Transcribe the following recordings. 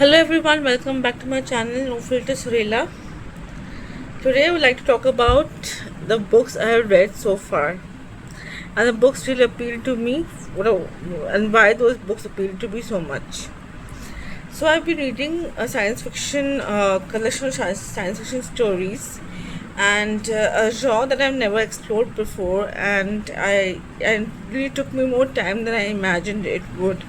Hello everyone, welcome back to my channel No Filter Surela. Today I would like to talk about the books I have read so far and the books really appeal to me, and why those books appeal to me so much. So I've been reading a science fiction collection of science fiction stories and a genre that I've never explored before, and really took me more time than I imagined it would.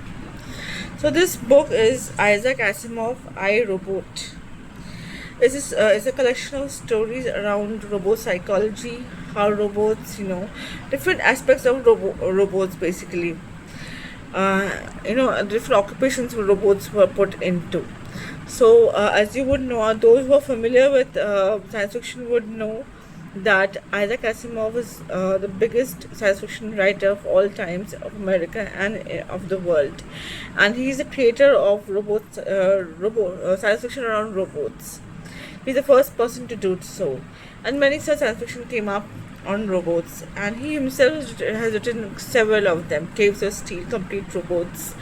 So this book is Isaac Asimov, I, Robot. It's a collection of stories around robot psychology, how robots, different aspects of robots basically. Different occupations robots were put into. So, as you would know, those who are familiar with science fiction would know that Isaac Asimov is the biggest science fiction writer of all times of America and of the world, and he is the creator of science fiction around robots. He's the first person to do so, and many such science fiction came up on robots, and he himself has written several of them: Caves of Steel, Complete Robots,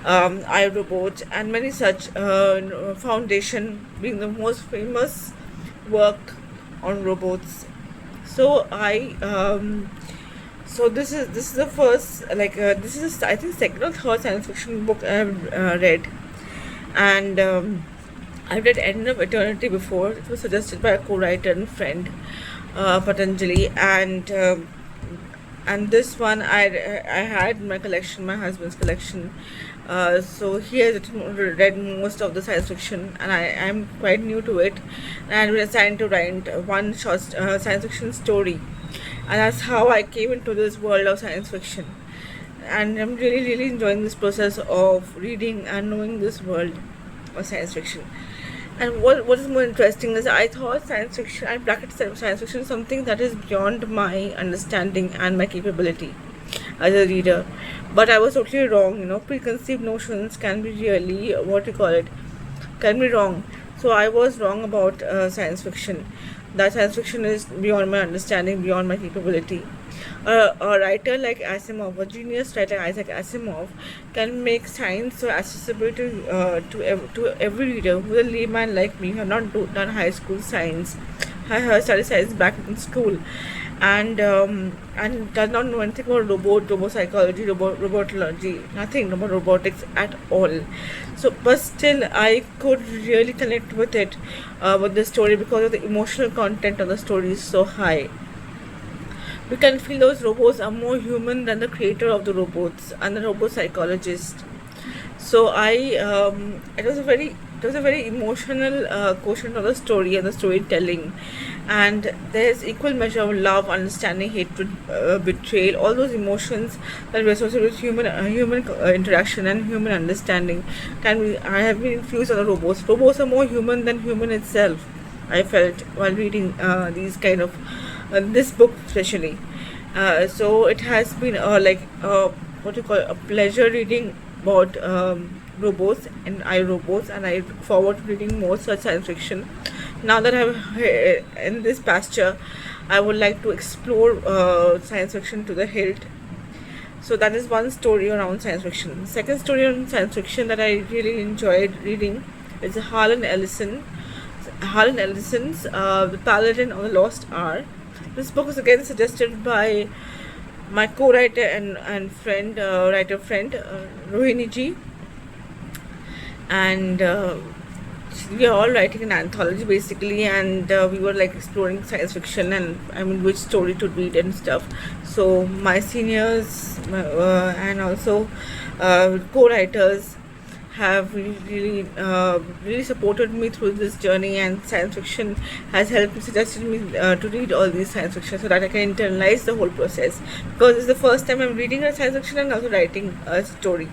I, Robot, and many such. Foundation being the most famous work on robots. So this is the first, this is, I think, second or third science fiction book I've read, and I've read End of Eternity before. It was suggested by a co-writer and friend, Patanjali, and this one I had in my collection, my husband's collection. So he has read most of the science fiction, and I am quite new to it. And I've been assigned to write one short science fiction story, and that's how I came into this world of science fiction. And I'm really enjoying this process of reading and knowing this world of science fiction. And what is more interesting is I thought science fiction, I bracket science fiction something that is beyond my understanding and my capability as a reader. But I was totally wrong. Preconceived notions can be really, can be wrong. So I was wrong about science fiction. That science fiction is beyond my understanding, beyond my capability. A writer like Asimov, a genius writer Isaac Asimov, can make science so accessible to every reader who is a layman like me, who have not done high school science. I have studied science back in school, and does not know anything about robot psychology, robotology, nothing about robotics at all. So, but still, I could really connect with it, with the story, because of the emotional content of the story is so high. We can feel those robots are more human than the creator of the robots and the robot psychologist. So it was a very emotional quotient of the story and the storytelling, and there's equal measure of love, understanding, hatred, betrayal, all those emotions that we associate with human interaction and human understanding. I have been infused on the robots. Robots are more human than human itself, I felt while reading these kind of this book especially. So it has been a pleasure reading about robots and iRobots, and I look forward to reading more such science fiction. Now that I'm in this pasture, I would like to explore science fiction to the hilt. So that is one story around science fiction. Second story on science fiction that I really enjoyed reading is Harlan Ellison's The Paladin of the Lost Hour. This book is again suggested by my co-writer and friend, writer friend, Rohini ji, and we are all writing an anthology basically, and we were like exploring science fiction and which story to read and stuff. So my seniors and also co-writers have really supported me through this journey, and science fiction has helped me, suggested me to read all these science fiction so that I can internalize the whole process, because it's the first time I'm reading a science fiction and also writing a story.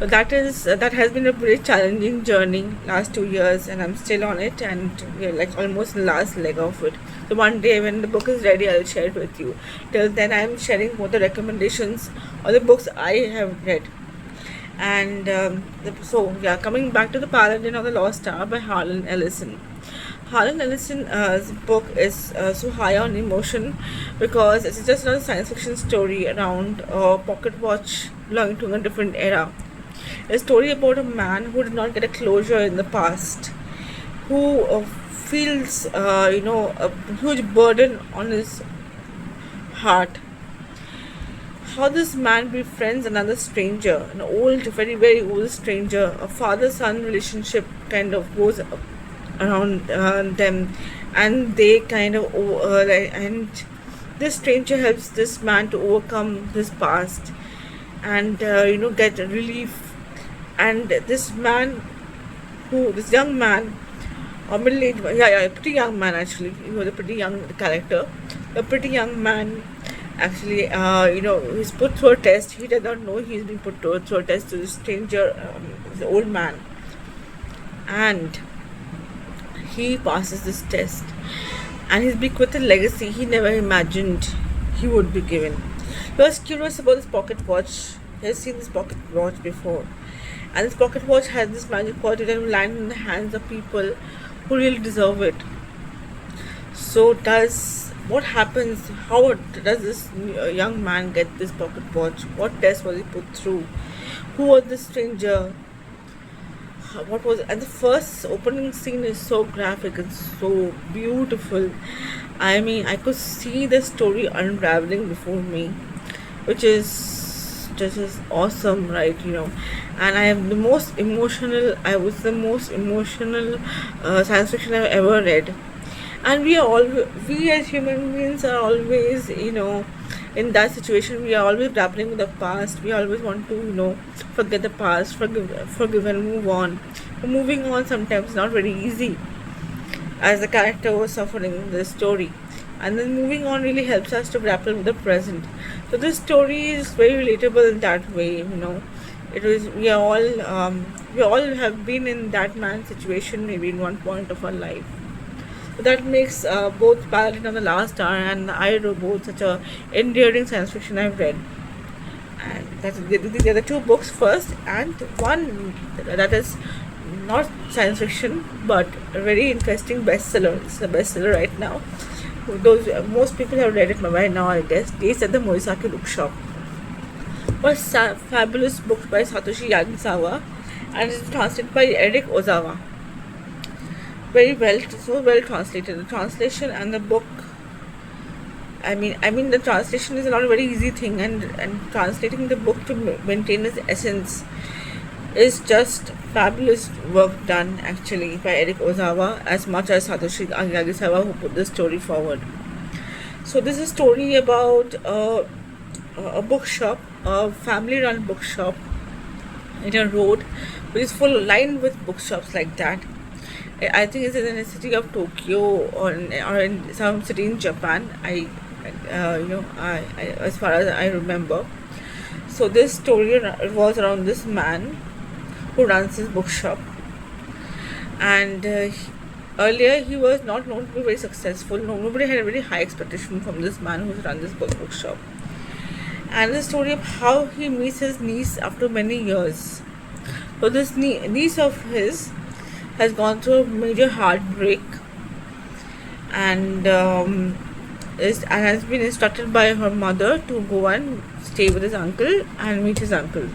So that has been a very challenging journey last 2 years, and I'm still on it, and we're like almost the last leg of it. So one day when the book is ready, I'll share it with you. Till then, I'm sharing more the recommendations of the books I have read. And coming back to The Paladin of the Lost Hour by Harlan Ellison. Harlan Ellison's book is so high on emotion, because it's just not a science fiction story around a pocket watch belonging to a different era. A story about a man who did not get a closure in the past, who feels, a huge burden on his heart. How this man befriends another stranger, an old, very, very old stranger. A father son relationship kind of goes around them, and they kind of, and this stranger helps this man to overcome his past and, get relief. And this young man, or middle aged, yeah, pretty young man actually. He was a pretty young character. A pretty young man actually, he's put through a test. He does not know he's being put through a test to this stranger, the old man, and he passes this test, and he's bequeathed a legacy he never imagined he would be given. He was curious about this pocket watch. He has seen this pocket watch before, and this pocket watch has this magic quality that will land in the hands of people who really deserve it. So, what happens? How does this young man get this pocket watch? What test was he put through? Who was the stranger? What was, and the first opening scene is so graphic and so beautiful. I mean, I could see the story unraveling before me, which is just awesome, right? And I am the most emotional. I was the most emotional science fiction I've ever read. And we as human beings are always, in that situation. We are always grappling with the past. We always want to, forget the past, forgive and move on. But moving on sometimes is not very easy, as the character was suffering in the story. And then moving on really helps us to grapple with the present. So this story is very relatable in that way. It was, we all have been in that man's situation maybe in one point of our life. So that makes both Paladin on the Last Hour and I Wrote both such a endearing science fiction I've read. And they're the two books first, and one that is not science fiction but a very interesting bestseller. It's a bestseller right now. Those most people have read it by now, I guess. Days at the Morisaki Bookshop. Was fabulous book by Satoshi Yagisawa, and it's translated by Eric Ozawa. Very well, so well translated. The translation and the book. I mean, the translation is not a very easy thing, and translating the book to maintain its essence is just fabulous work done actually by Eric Ozawa, as much as Satoshi Yagisawa, who put the story forward. So this is a story about a bookshop, a family-run bookshop in a road which is full lined with bookshops like that. I think it's in the city of Tokyo, or in some city in Japan. As far as I remember. So this story revolves around this man who runs his bookshop, and earlier he was not known to be very successful. Nobody had a very high expectation from this man who's run this bookshop. And the story of how he meets his niece after many years. So this niece of his has gone through a major heartbreak, and has been instructed by her mother to go and stay with his uncle and meet his uncle.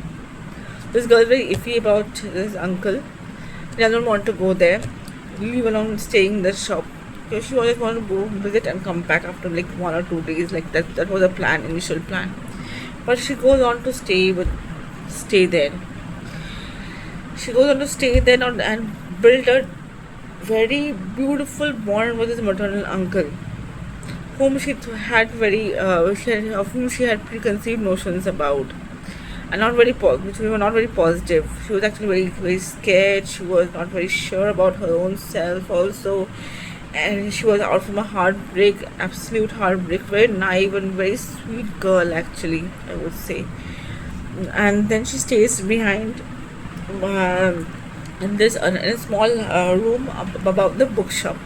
This girl is very iffy about his uncle. She doesn't want to go there, leave alone staying in the shop. So she always wanted to go visit and come back after like 1 or 2 days. Like that was a initial plan. But she goes on to stay there. She goes on to stay there and build a very beautiful bond with his maternal uncle, whom she had of whom she had preconceived notions about, and which were not very positive. She was actually very, very scared. She was not very sure about her own self also, and she was out from a heartbreak, absolute heartbreak. Very naive and very sweet girl, actually, I would say. And then she stays behind in a small room above the bookshop.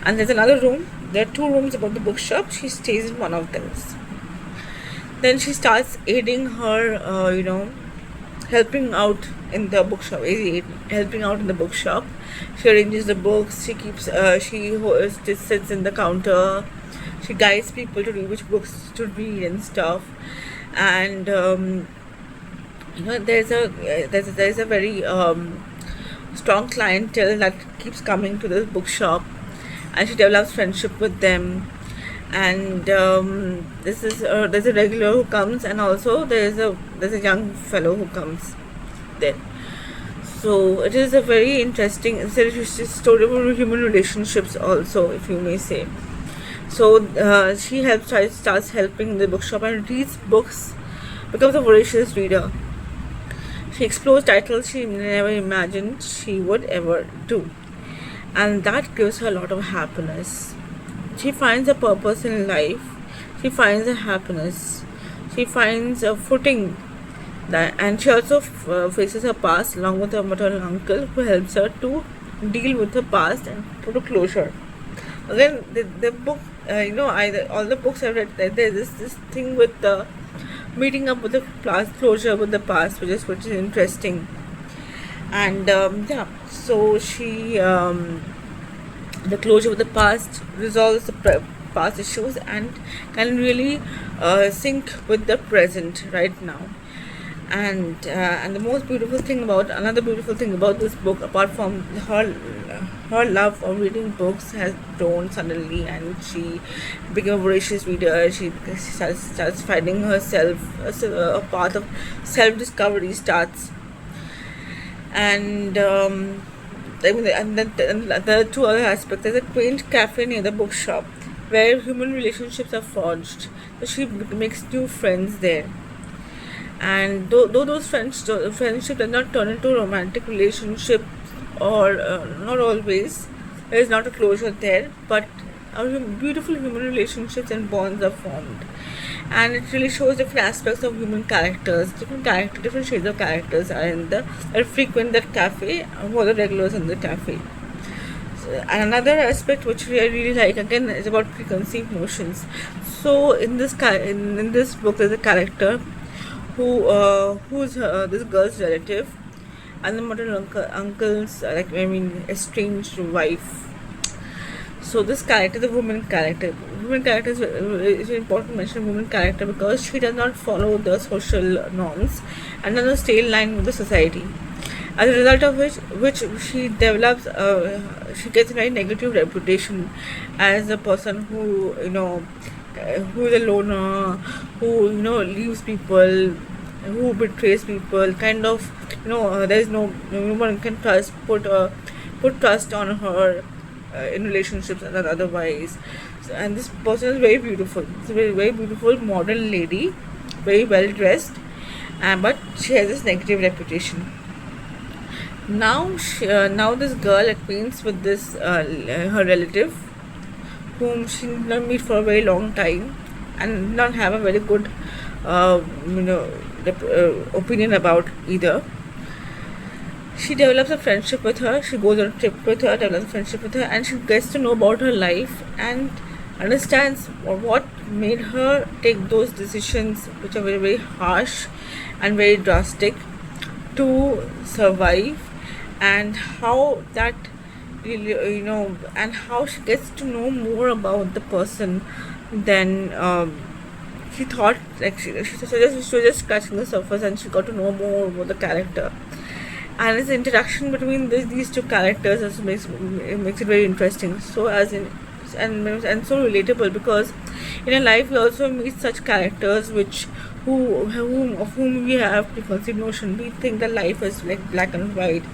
And there's another room. There are 2 rooms above the bookshop. She stays in one of them. Then she starts aiding her, helping out in the bookshop. Helping out in the bookshop. She arranges the books. She sits in the counter. She guides people to read which books to read and stuff. And There's a very strong clientele that keeps coming to this bookshop, and she develops friendship with them. And this is there's a regular who comes, and also there's a young fellow who comes there. So it is a very interesting, it's a story about human relationships also, if you may say. So she starts helping the bookshop and reads books, becomes a voracious reader. She explores titles she never imagined she would ever do, and that gives her a lot of happiness. She finds a purpose in life, she finds a happiness, she finds a footing. And she also faces her past along with her maternal uncle, who helps her to deal with her past and put a closure. Again, the book, all the books I've read, there's this thing with the meeting up with the past, closure with the past, which is interesting. And yeah, so she the closure with the past resolves the past issues and can really sync with the present right now. And the most beautiful thing about another beautiful thing about this book, apart from her love of reading books, has grown suddenly, and she became a voracious reader. She starts finding herself, a path of self discovery starts. And and the two other aspects, there's a quaint cafe near the bookshop where human relationships are forged, so she makes new friends there. And though those friendship does not turn into romantic relationship, or not always, there is not a closure there, but beautiful human relationships and bonds are formed. And it really shows different aspects of human characters. Different shades of characters are frequent that cafe, who are the regulars in the cafe. And another aspect which I really like, again, is about preconceived notions. So in this book, there's a character who's this girl's relative, and the maternal uncle's estranged wife. So this character, the woman character is very important to mention woman character, because she does not follow the social norms and does not stay in line with the society. As a result of which she develops, she gets a very negative reputation as a person who who is a loner, who leaves people, who betrays people. Kind of, there is no one can put trust on her in relationships and otherwise. And this person is very beautiful. It's a very beautiful modern lady, very well dressed, but she has this negative reputation. Now this girl acquaints with this her relative, whom she did not meet for a very long time, and did not have a very good opinion about either. She develops a friendship with her. She goes on a trip with her, develops a friendship with her, and she gets to know about her life and understands what made her take those decisions, which are very harsh and very drastic, to survive, and how that really, and how she gets to know more about the person than she thought. Like she was just scratching the surface, and she got to know more about the character. And its interaction between these two characters makes it very interesting. So and so relatable, because in a life we also meet such characters of whom we have preconceived notion. We think that life is like black and white,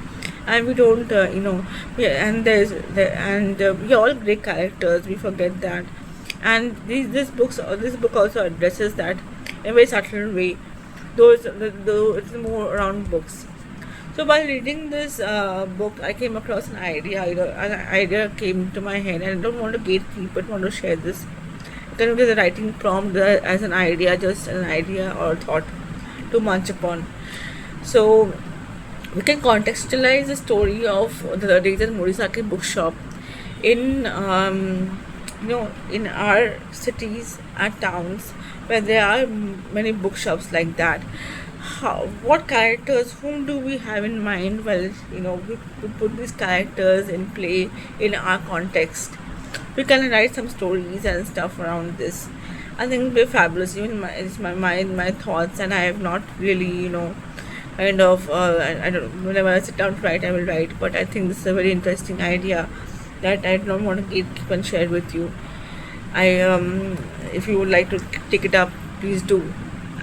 and we don't we are all great characters. We forget that. And this book also addresses that in a very subtle way, though it's more around books. So while reading this book, I came across an idea. An idea came to my head, and I don't want to gatekeep, but want to share this. Kind of as a writing prompt, as an idea, just an idea or thought to munch upon. So we can contextualize the story of the Reason Morisaki bookshop in in our cities and towns, where there are many bookshops like that. What characters, whom do we have in mind? Well, we put these characters in play in our context. We can write some stories and stuff around this. I think it'll be fabulous. Even my thoughts, and I have not really kind of I don't know, whenever I sit down to write I will write, but I think this is a very interesting idea that I don't want to keep and share with you. I If you would like to take it up, please do.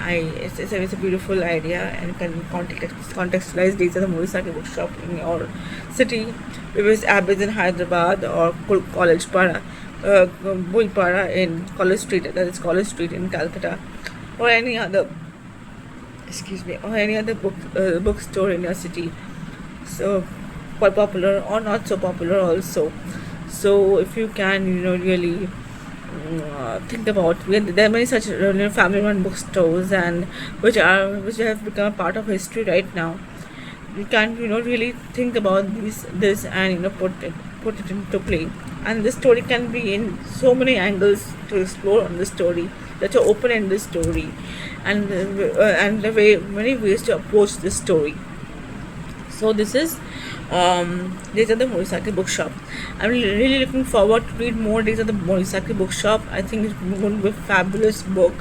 It's a beautiful idea and can contextualize these at the Morisaki bookshop in your city. If it's Abbas in Hyderabad or College Para, Bulpara in College Street, that is College Street in Calcutta, or any other, or any other bookstore in your city. So, quite popular or not so popular also. So, if you can, really think about, there are many such family-run bookstores and which have become a part of history right now. You can really think about this and put it into play. And this story can be in so many angles to explore on the story. That are open in this story, and the way many ways to approach this story. So these are the Morisaki bookshop. I'm really looking forward to read more days at the Morisaki bookshop. I think it's going to be a fabulous book,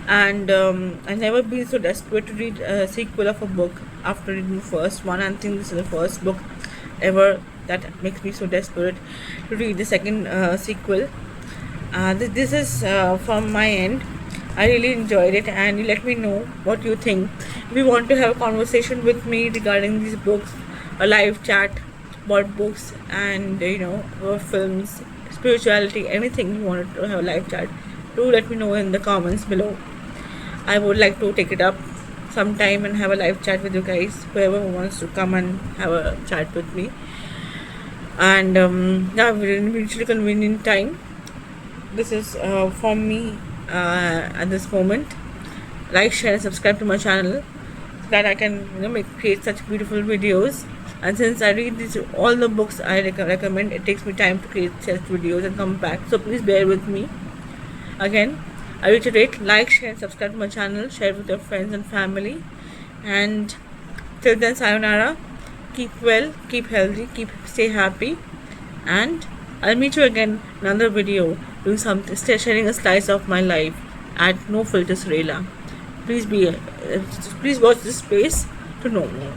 and I've never been so desperate to read a sequel of a book after reading the first one. I think this is the first book ever that makes me so desperate to read the second sequel. This is from my end. I really enjoyed it, and you let me know what you think. If you want to have a conversation with me regarding these books, a live chat about books and about films, spirituality, anything you want to have a live chat, do let me know in the comments below. I would like to take it up sometime and have a live chat with you guys, whoever wants to come and have a chat with me. And mutually convenient time. This is from me at this moment. Like, share, and subscribe to my channel so that I can create such beautiful videos. And since I read all the books I recommend, it takes me time to create such videos and come back. So please bear with me. Again, I reiterate, like, share, and subscribe to my channel. Share it with your friends and family. And till then, sayonara. Keep well, keep healthy, stay happy, and I'll meet you again in another video doing something, sharing a slice of my life at No Filter Surela. Please watch this space to know more.